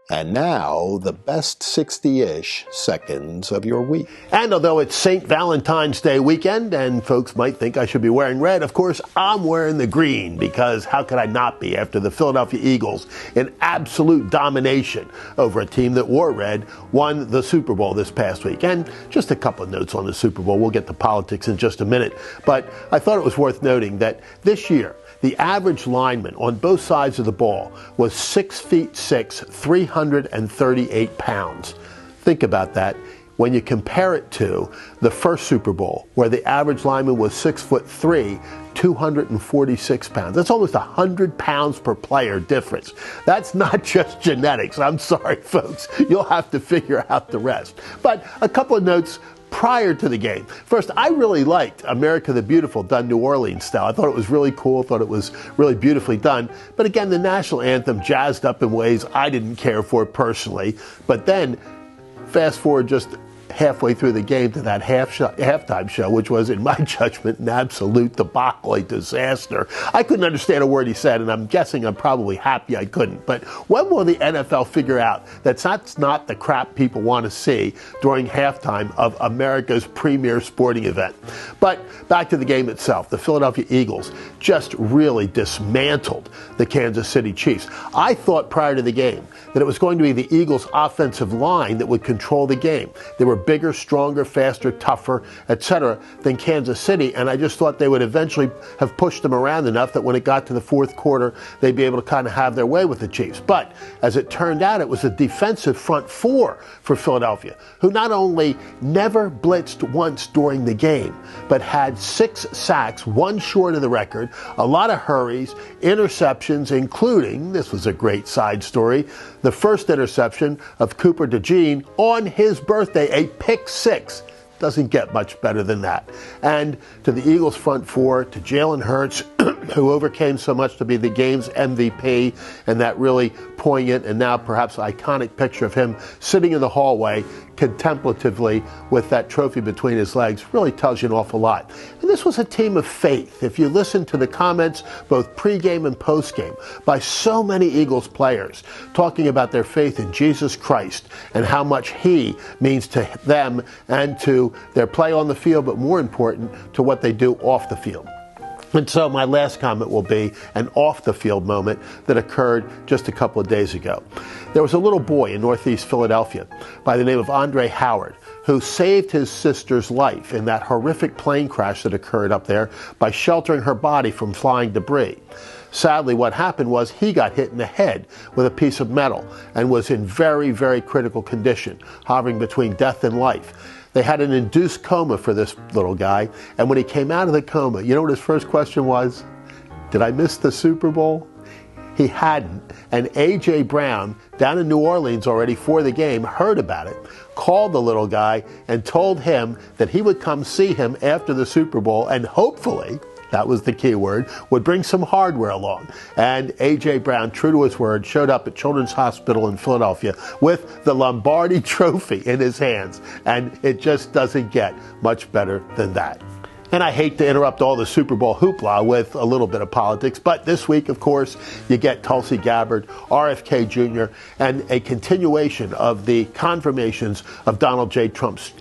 And now, the best 60-ish seconds of your week. And although it's St. Valentine's Day weekend, and folks might think I should be wearing red, of course, I'm wearing the green, because how could I not be after the Philadelphia Eagles, in absolute domination over a team that wore red, won the Super Bowl this past week. And just a couple of notes on the Super Bowl. We'll get to politics in just a minute. But I thought it was worth noting that this year, the average lineman on both sides of the ball was 6'6", 338 pounds. Think about that when you compare it to the first Super Bowl, where the average lineman was 6'3", 246 pounds. That's almost 100 pounds per player difference. That's not just genetics. I'm sorry, folks. You'll have to figure out the rest. But a couple of notes prior to the game. First, I really liked America the Beautiful done New Orleans style. I thought it was really cool, thought it was really beautifully done. But again, the national anthem jazzed up in ways I didn't care for personally. But then, fast forward just halfway through the game to that halftime show, which was, in my judgment, an absolute debacle, a disaster. I couldn't understand a word he said, and I'm guessing I'm probably happy I couldn't. But when will the NFL figure out that that's not the crap people want to see during halftime of America's premier sporting event? But back to the game itself. The Philadelphia Eagles just really dismantled the Kansas City Chiefs. I thought prior to the game that it was going to be the Eagles' offensive line that would control the game. They were bigger, stronger, faster, tougher, etc. than Kansas City, and I just thought they would eventually have pushed them around enough that when it got to the fourth quarter, they'd be able to kind of have their way with the Chiefs. But as it turned out, it was a defensive front four for Philadelphia, who not only never blitzed once during the game, but had 6 sacks, one short of the record, a lot of hurries, interceptions, including, this was a great side story, the first interception of Cooper DeJean on his birthday, a pick 6. Doesn't get much better than that. And to the Eagles front four, to Jalen Hurts, who overcame so much to be the game's MVP, and that really poignant and now perhaps iconic picture of him sitting in the hallway contemplatively with that trophy between his legs really tells you an awful lot. And this was a team of faith. If you listen to the comments, both pregame and postgame, by so many Eagles players talking about their faith in Jesus Christ and how much he means to them and to their play on the field, but more important, to what they do off the field. And so my last comment will be an off-the-field moment that occurred just a couple of days ago. There was a little boy in Northeast Philadelphia by the name of Andre Howard who saved his sister's life in that horrific plane crash that occurred up there by sheltering her body from flying debris. Sadly, what happened was he got hit in the head with a piece of metal and was in very, very critical condition, hovering between death and life. They had an induced coma for this little guy, and when he came out of the coma, you know what his first question was? Did I miss the Super Bowl? He hadn't, and A.J. Brown, down in New Orleans already for the game, heard about it, called the little guy, and told him that he would come see him after the Super Bowl, and hopefully, that was the key word, would bring some hardware along. And A.J. Brown, true to his word, showed up at Children's Hospital in Philadelphia with the Lombardi Trophy in his hands. And it just doesn't get much better than that. And I hate to interrupt all the Super Bowl hoopla with a little bit of politics, but this week, of course, you get Tulsi Gabbard, RFK Jr., and a continuation of the confirmations of Donald J. Trump's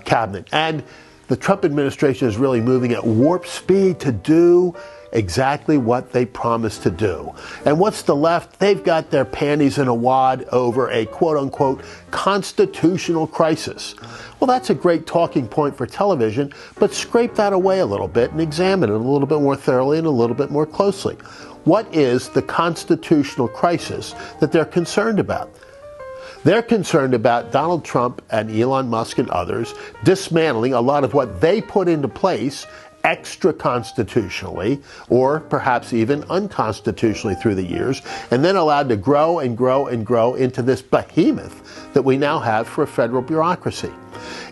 cabinet. And the Trump administration is really moving at warp speed to do exactly what they promised to do. And what's the left? They've got their panties in a wad over a quote-unquote constitutional crisis. Well, that's a great talking point for television, but scrape that away a little bit and examine it a little bit more thoroughly and a little bit more closely. What is the constitutional crisis that they're concerned about? They're concerned about Donald Trump and Elon Musk and others dismantling a lot of what they put into place extra-constitutionally, or perhaps even unconstitutionally through the years, and then allowed to grow and grow and grow into this behemoth that we now have for a federal bureaucracy.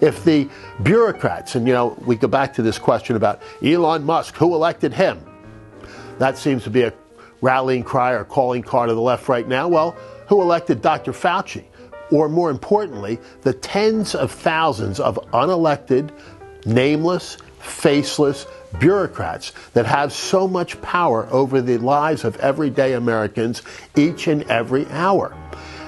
If the bureaucrats, and we go back to this question about Elon Musk, who elected him? That seems to be a rallying cry or calling card of the left right now. Well, who elected Dr. Fauci? Or more importantly, the tens of thousands of unelected, nameless, faceless bureaucrats that have so much power over the lives of everyday Americans each and every hour.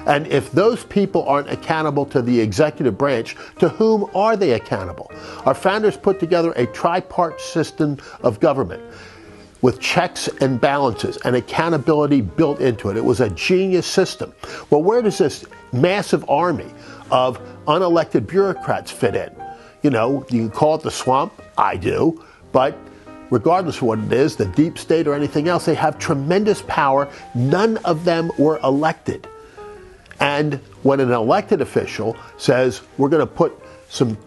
And if those people aren't accountable to the executive branch, to whom are they accountable? Our founders put together a tripartite system of government with checks and balances and accountability built into it. It was a genius system. Well, where does this massive army of unelected bureaucrats fit in? You know, you can call it the swamp, I do, but regardless of what it is, the deep state or anything else, they have tremendous power. None of them were elected. And when an elected official says, we're going to put some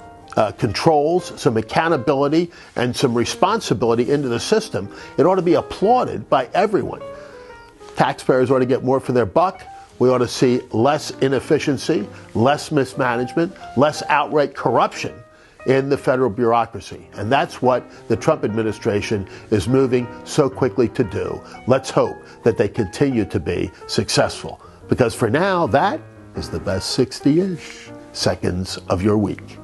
controls, some accountability, and some responsibility into the system, it ought to be applauded by everyone. Taxpayers ought to get more for their buck. We ought to see less inefficiency, less mismanagement, less outright corruption in the federal bureaucracy. And that's what the Trump administration is moving so quickly to do. Let's hope that they continue to be successful, because for now, that is the best 60-ish seconds of your week.